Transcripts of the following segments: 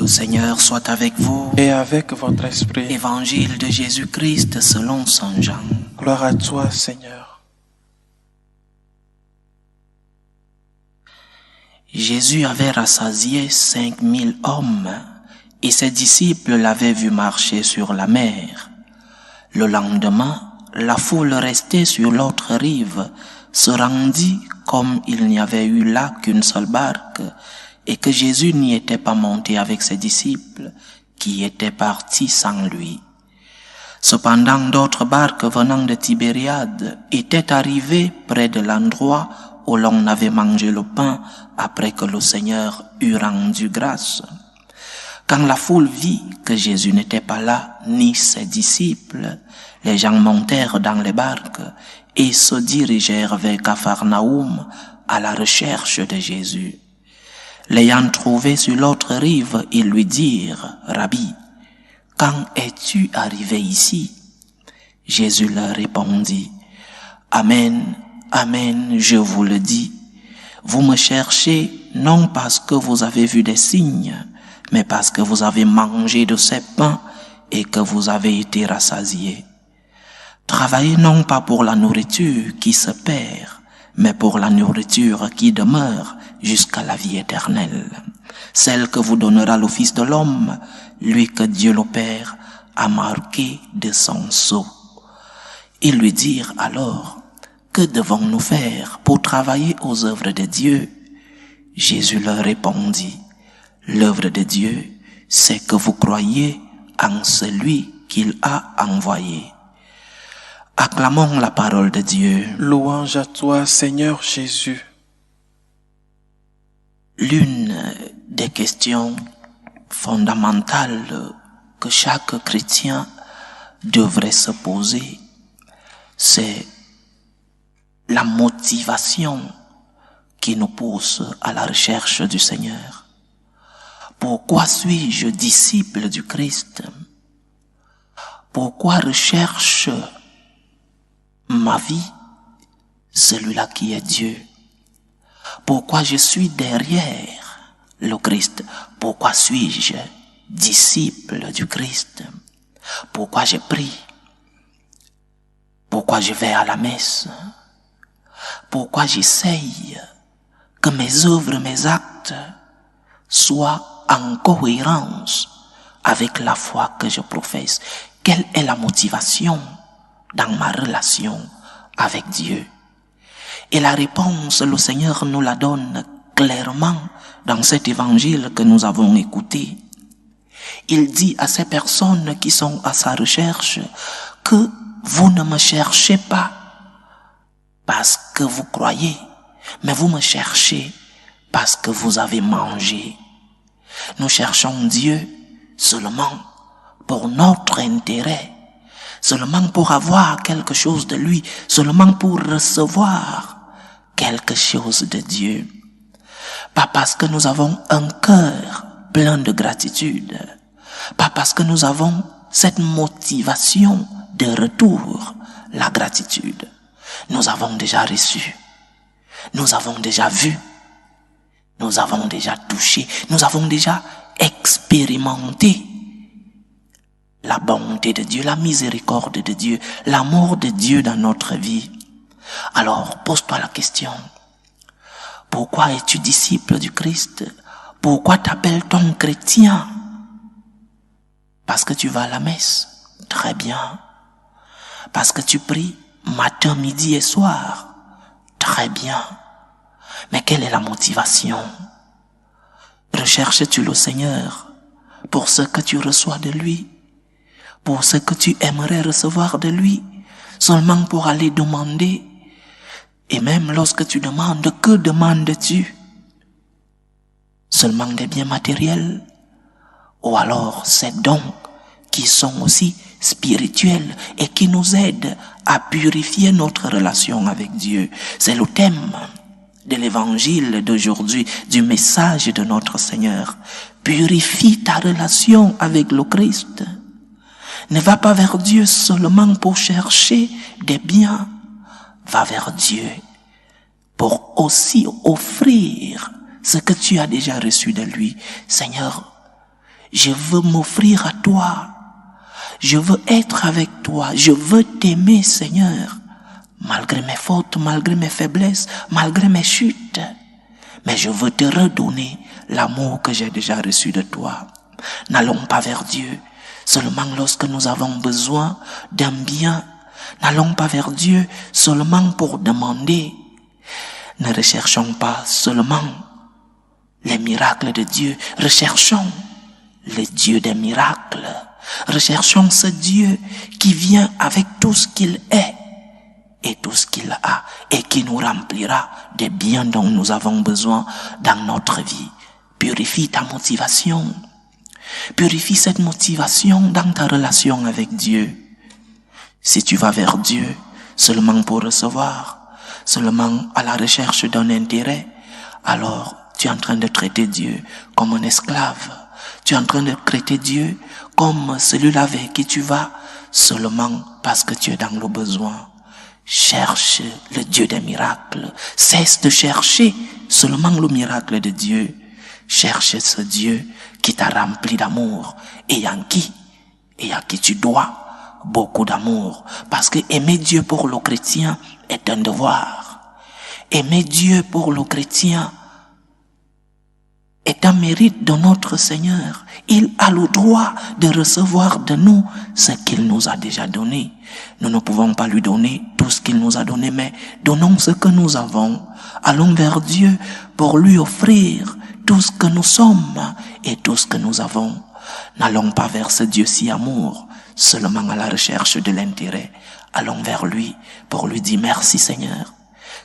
Seigneur soit avec vous. Et avec votre esprit. Évangile de Jésus-Christ selon saint Jean. Gloire à toi, Seigneur. Jésus avait rassasié 5000 hommes et ses disciples l'avaient vu marcher sur la mer. Le lendemain, la foule restée sur l'autre rive se rendit comme il n'y avait eu là qu'une seule barque et que Jésus n'y était pas monté avec ses disciples qui étaient partis sans lui. Cependant, d'autres barques venant de Tibériade étaient arrivées près de l'endroit où l'on avait mangé le pain après que le Seigneur eut rendu grâce. Quand la foule vit que Jésus n'était pas là, ni ses disciples, les gens montèrent dans les barques et se dirigèrent vers Capharnaüm à la recherche de Jésus. L'ayant trouvé sur l'autre rive, ils lui dirent, « Rabbi, quand es-tu arrivé ici ?» Jésus leur répondit, « Amen, amen, je vous le dis, vous me cherchez non parce que vous avez vu des signes, mais parce que vous avez mangé de ces pains et que vous avez été rassasiés. Travaillez non pas pour la nourriture qui se perd, mais pour la nourriture qui demeure jusqu'à la vie éternelle, celle que vous donnera le Fils de l'homme, lui que Dieu le Père a marqué de son sceau. » Ils lui dirent alors, « Que devons-nous faire pour travailler aux œuvres de Dieu ?» Jésus leur répondit, « L'œuvre de Dieu, c'est que vous croyez en celui qu'il a envoyé. » Acclamons la parole de Dieu. Louange à toi, Seigneur Jésus. L'une des questions fondamentales que chaque chrétien devrait se poser, c'est la motivation qui nous pousse à la recherche du Seigneur. Pourquoi suis-je disciple du Christ? Pourquoi recherche ma vie celui-là qui est Dieu? Pourquoi je suis derrière le Christ? Pourquoi suis-je disciple du Christ? Pourquoi je prie? Pourquoi je vais à la messe? Pourquoi j'essaye que mes œuvres, mes actes soient en cohérence avec la foi que je professe? Quelle est la motivation dans ma relation avec Dieu? Et la réponse, le Seigneur nous la donne clairement dans cet évangile que nous avons écouté. Il dit à ces personnes qui sont à sa recherche que vous ne me cherchez pas parce que vous croyez, mais vous me cherchez parce que vous avez mangé. Nous cherchons Dieu seulement pour notre intérêt, seulement pour avoir quelque chose de lui, seulement pour recevoir quelque chose de Dieu. Pas parce que nous avons un cœur plein de gratitude, pas parce que nous avons cette motivation de retour, la gratitude. Nous avons déjà reçu, nous avons déjà vu, nous avons déjà touché, nous avons déjà expérimenté la bonté de Dieu, la miséricorde de Dieu, l'amour de Dieu dans notre vie. Alors, pose-toi la question. Pourquoi es-tu disciple du Christ? Pourquoi t'appelle-t-on chrétien? Parce que tu vas à la messe? Très bien. Parce que tu pries matin, midi et soir? Très bien. Mais quelle est la motivation? Recherches-tu le Seigneur pour ce que tu reçois de lui? Pour ce que tu aimerais recevoir de lui? Seulement pour aller demander? Et même lorsque tu demandes, que demandes-tu? Seulement des biens matériels? Ou alors ces dons qui sont aussi spirituels et qui nous aident à purifier notre relation avec Dieu? C'est le thème de l'évangile d'aujourd'hui, du message de notre Seigneur. Purifie ta relation avec le Christ. Ne va pas vers Dieu seulement pour chercher des biens. Va vers Dieu pour aussi offrir ce que tu as déjà reçu de lui. Seigneur, Je veux m'offrir à toi. Je veux être avec toi. Je veux t'aimer, Seigneur. Malgré mes fautes, malgré mes faiblesses, malgré mes chutes. Mais je veux te redonner l'amour que j'ai déjà reçu de toi. N'allons pas vers Dieu seulement lorsque nous avons besoin d'un bien. N'allons pas vers Dieu seulement pour demander. Ne recherchons pas seulement les miracles de Dieu. Recherchons le Dieu des miracles. Recherchons ce Dieu qui vient avec tout ce qu'il est et tout ce qu'il a et qui nous remplira des biens dont nous avons besoin dans notre vie. Purifie ta motivation. Purifie cette motivation dans ta relation avec Dieu. Si tu vas vers Dieu seulement pour recevoir, seulement à la recherche d'un intérêt, alors tu es en train de traiter Dieu comme un esclave. Tu es en train de traiter Dieu comme celui-là avec qui tu vas seulement parce que tu es dans le besoin. Cherche le Dieu des miracles. Cesse de chercher seulement le miracle de Dieu. Cherche ce Dieu qui t'a rempli d'amour et à qui tu dois beaucoup d'amour. Parce que aimer Dieu pour le chrétien est un devoir. Aimer Dieu pour le chrétien est un mérite de notre Seigneur. Il a le droit de recevoir de nous ce qu'il nous a déjà donné. Nous ne pouvons pas lui donner tout ce qu'il nous a donné, mais donnons ce que nous avons. Allons vers Dieu pour lui offrir tout ce que nous sommes et tout ce que nous avons. N'allons pas vers ce Dieu si amour, seulement à la recherche de l'intérêt. Allons vers lui pour lui dire merci Seigneur.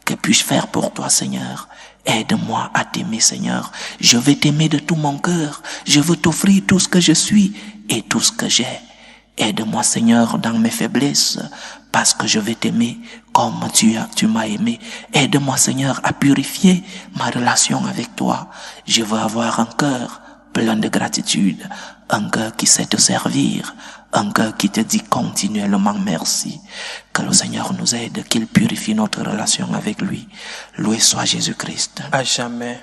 Que puis-je faire pour toi Seigneur? Aide-moi à t'aimer Seigneur. Je vais t'aimer de tout mon cœur. Je veux t'offrir tout ce que je suis et tout ce que j'ai. Aide-moi Seigneur dans mes faiblesses parce que je vais t'aimer comme tu m'as aimé. Aide-moi Seigneur à purifier ma relation avec toi. Je veux avoir un cœur plein de gratitude, un cœur qui sait te servir, un cœur qui te dit continuellement merci. Que le Seigneur nous aide, qu'il purifie notre relation avec lui. Loué soit Jésus-Christ. À jamais.